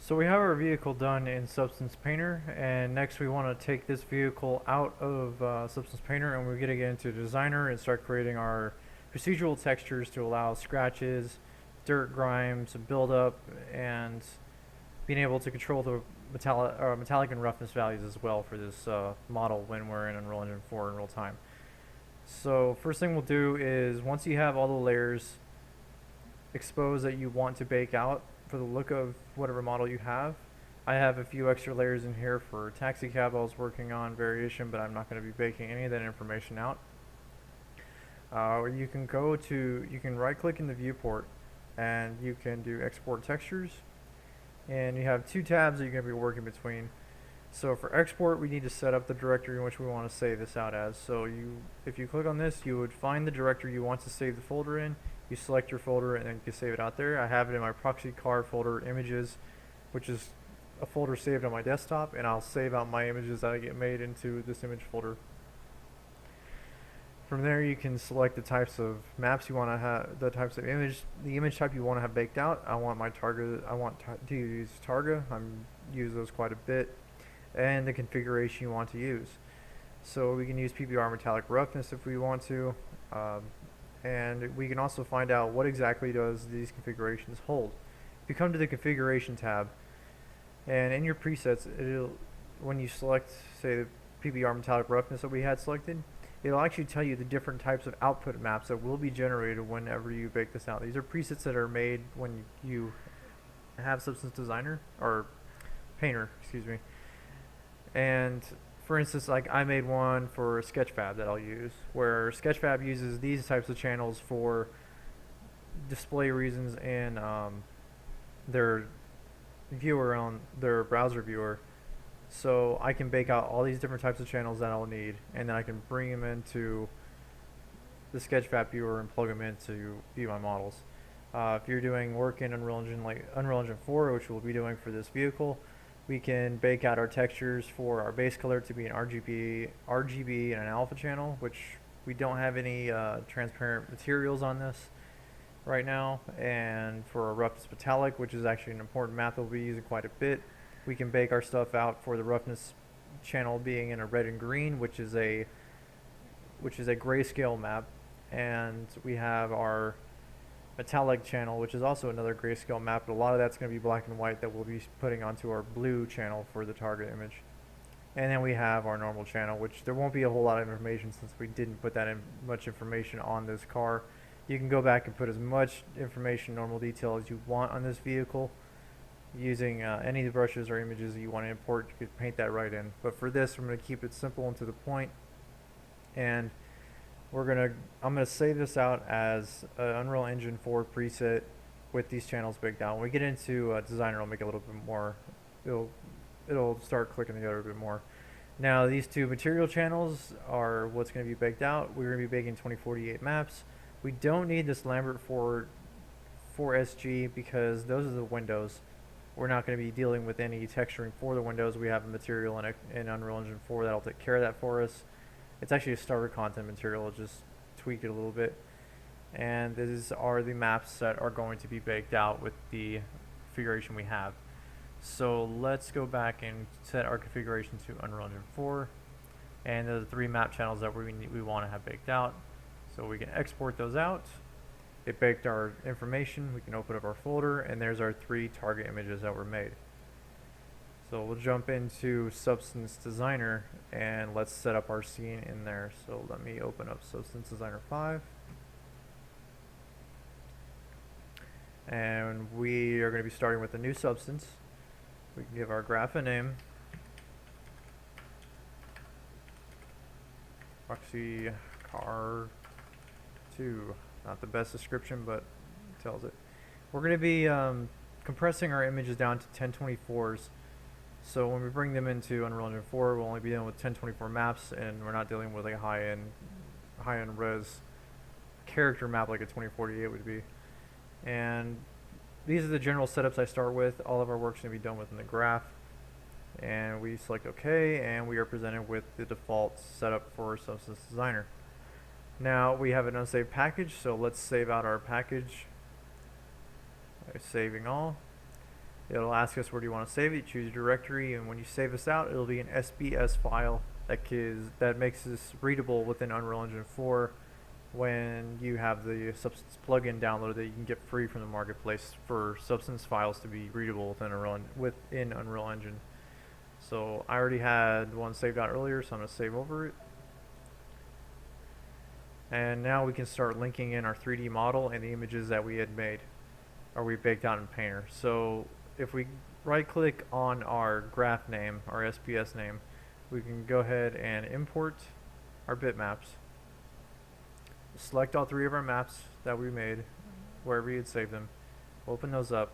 So we have our vehicle done in Substance Painter, and next we want to take this vehicle out of Substance Painter, and we're going to get into Designer and start creating our procedural textures to allow scratches, dirt, grimes, buildup, and being able to control the metallic and roughness values as well for this model when we're in Unreal Engine 4 in real time. So first thing we'll do is, once you have all the layers exposed that you want to bake out for the look of whatever model you have, I have a few extra layers in here for taxi cab I was working on variation, but I'm not going to be baking any of that information out. You can right click in the viewport and you can do export textures, and you have two tabs that you're going to be working between. So for export, we need to set up the directory in which we want to save this out as. So if you click on this, you would find the directory you want to save the folder in. You select your folder and then you can save it out there. I have it in my PROXY card folder, images, which is a folder saved on my desktop, and I'll save out my images that I get made into this image folder. From there, you can select the types of maps you want to have, the types of the image type you want to have baked out. I want to use Targa. I use those quite a bit, and the configuration you want to use. So we can use PBR metallic roughness if we want to, and we can also find out what exactly does these configurations hold. If you come to the configuration tab, and in your presets, when you select, say, the PBR metallic roughness that we had selected, it'll actually tell you the different types of output maps that will be generated whenever you bake this out. These are presets that are made when you have Substance Designer, or Painter, excuse me. And for instance, like I made one for Sketchfab that I'll use, where Sketchfab uses these types of channels for display reasons in their viewer on their browser viewer. So I can bake out all these different types of channels that I'll need, and then I can bring them into the Sketchfab viewer and plug them in to view my models. If you're doing work in Unreal Engine, like Unreal Engine 4, which we'll be doing for this vehicle, we can bake out our textures for our base color to be an Rgb and an alpha channel, which we don't have any transparent materials on this right now. And for a roughness metallic, which is actually an important map that we'll be using quite a bit, we can bake our stuff out for the roughness channel being in a red and green, which is a grayscale map, and we have our metallic channel, which is also another grayscale map, but a lot of that's going to be black and white that we'll be putting onto our blue channel for the target image. And then we have our normal channel, which there won't be a whole lot of information since we didn't put that much information on this car. You can go back and put as much information, normal detail, as you want on this vehicle using any of the brushes or images that you want to import. You could paint that right in, but for this I'm going to keep it simple and to the point, and I'm gonna save this out as an Unreal Engine 4 preset with these channels baked out. When we get into Designer, I'll make it a little bit more. It'll start clicking together a bit more. Now these two material channels are what's going to be baked out. We're going to be baking 2048 maps. We don't need this Lambert 4SG because those are the windows. We're not going to be dealing with any texturing for the windows. We have a material in Unreal Engine 4 that'll take care of that for us. It's actually a starter content material. I'll just tweak it a little bit. And these are the maps that are going to be baked out with the configuration we have. So let's go back and set our configuration to Unreal Engine 4. And the three map channels that we want to have baked out. So we can export those out. It baked our information. We can open up our folder, and there's our three target images that were made. So we'll jump into Substance Designer and let's set up our scene in there. So let me open up Substance Designer 5. And we are going to be starting with a new substance. We can give our graph a name. PROXY car 2. Not the best description, but it tells it. We're going to be compressing our images down to 1024s. So when we bring them into Unreal Engine 4, we'll only be dealing with 1024 maps, and we're not dealing with like a high-end res character map like a 2048 would be. And these are the general setups I start with. All of our work's going to be done within the graph. And we select OK, and we are presented with the default setup for Substance Designer. Now we have an unsaved package, so let's save out our package by saving all. It'll ask us where do you want to save it, choose a directory, and when you save this out, it'll be an SBS file that makes this readable within Unreal Engine 4 when you have the Substance plugin downloaded that you can get free from the marketplace for Substance files to be readable within Unreal Engine. So I already had one saved out earlier, so I'm going to save over it. And now we can start linking in our 3D model and the images that we had made, or we baked out in Painter. So if we right click on our graph name, our SPS name, we can go ahead and import our bitmaps. Select all 3 of our maps that we made, wherever you had saved them. Open those up.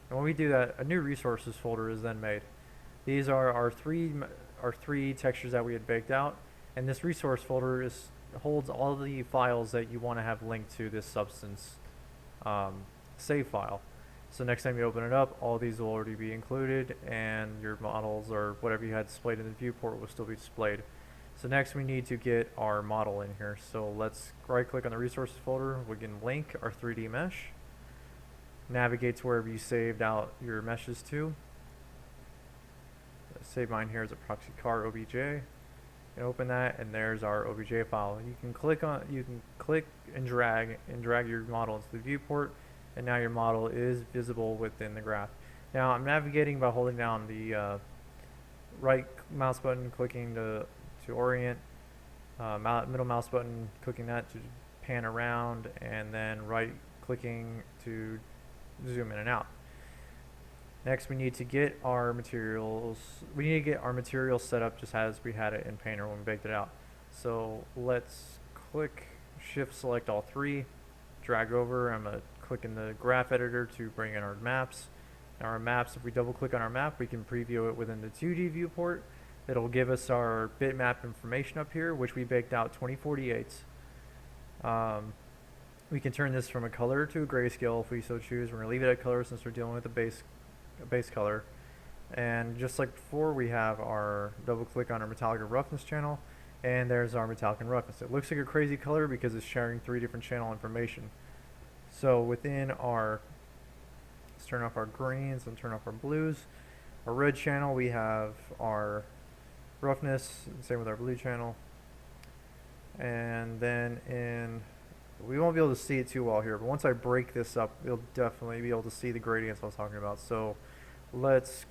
And when we do that, a new resources folder is then made. These are our three textures that we had baked out, and this resource folder holds all the files that you want to have linked to this Substance save file. So next time you open it up, all these will already be included, and your models or whatever you had displayed in the viewport will still be displayed. So next we need to get our model in here. So let's right click on the resources folder. We can link our 3D mesh. Navigate to wherever you saved out your meshes to. Save mine here as a proxy car obj. And open that, and there's our obj file. You can click and drag your model into the viewport, and now your model is visible within the graph. Now I'm navigating by holding down the right mouse button, clicking to orient, middle mouse button, clicking that to pan around, and then right clicking to zoom in and out. Next we need to get our materials. We need to get our materials set up just as we had it in Painter when we baked it out. So let's click shift select all 3, drag over. I'm going to click in the graph editor to bring in our maps. Now our maps, if we double click on our map, we can preview it within the 2D viewport. It'll give us our bitmap information up here, which we baked out 2048s. We can turn this from a color to a grayscale if we so choose. We're going to leave it at color since we're dealing with a base color. And just like before, we have our double click on our metallic and roughness channel, and there's our metallic and roughness. It looks like a crazy color because it's sharing 3 different channel information. So within our, let's turn off our greens and turn off our blues. Our red channel, we have our roughness, same with our blue channel. And then we won't be able to see it too well here, but once I break this up, you'll definitely be able to see the gradients I was talking about. So let's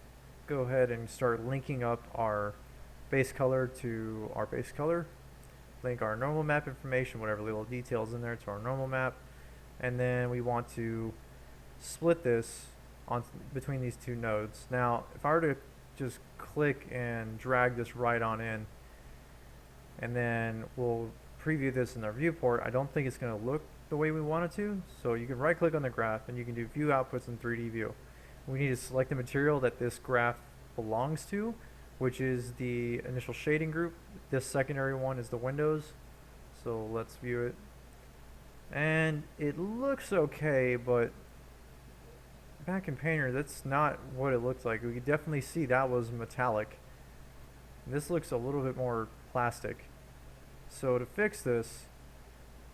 go ahead and start linking up our base color to our base color. Link our normal map information, whatever little details in there, to our normal map. And then we want to split this between these 2 nodes. Now, if I were to just click and drag this right on in, and then we'll preview this in our viewport, I don't think it's going to look the way we want it to. So you can right click on the graph and you can do view outputs in 3D view. We need to select the material that this graph belongs to, which is the initial shading group. This secondary one is the windows. So let's view it. And it looks okay, but back in Painter, that's not what it looks like. We could definitely see that was metallic. This looks a little bit more plastic. So to fix this,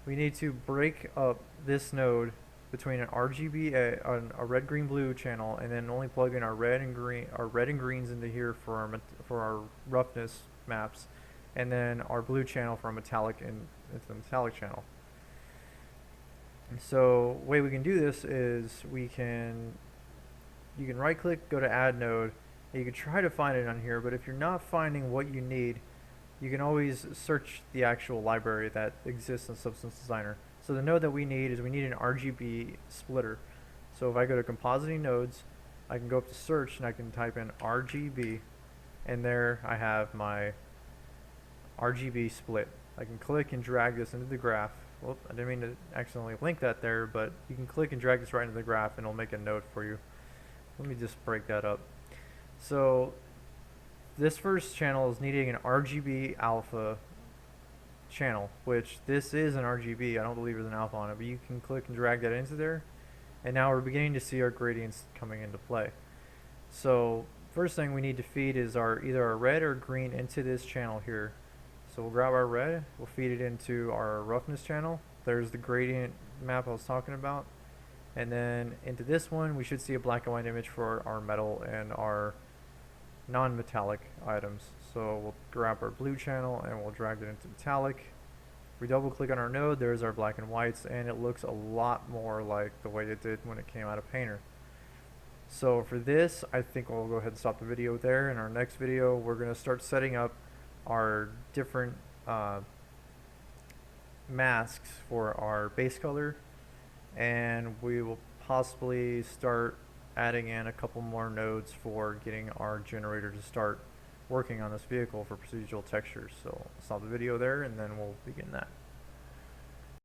we need to break up this node between an RGB, a red, green, blue channel, and then only plug in our red and greens into here for our roughness maps, and then our blue channel for our metallic into the metallic channel. So the way we can do this is you can right click, go to add node, and you can try to find it on here, but if you're not finding what you need, you can always search the actual library that exists in Substance Designer. So the node that we need is an Rgb Splitter. So if I go to compositing nodes, I can go up to search and I can type in RGB, and there I have my RGB split. I can click and drag this into the graph. Well, I didn't mean to accidentally link that there, but you can click and drag this right into the graph and it'll make a node for you. Let me just break that up. So this first channel is needing an Rgb Alpha channel, which this is an RGB. I don't believe there's an alpha on it, but you can click and drag that into there. And now we're beginning to see our gradients coming into play. So first thing we need to feed is either our red or green into this channel here. So we'll grab our red, we'll feed it into our roughness channel. There's the gradient map I was talking about. And then into this one, we should see a black and white image for our metal and our non-metallic items. So we'll grab our blue channel and we'll drag it into metallic. We double click on our node, there's our black and whites, and it looks a lot more like the way it did when it came out of Painter. So for this, I think we'll go ahead and stop the video there. In our next video, we're going to start setting up our different masks for our base color, and we will possibly start adding in a couple more nodes for getting our generator to start working on this vehicle for procedural textures. So stop the video there and then we'll begin that.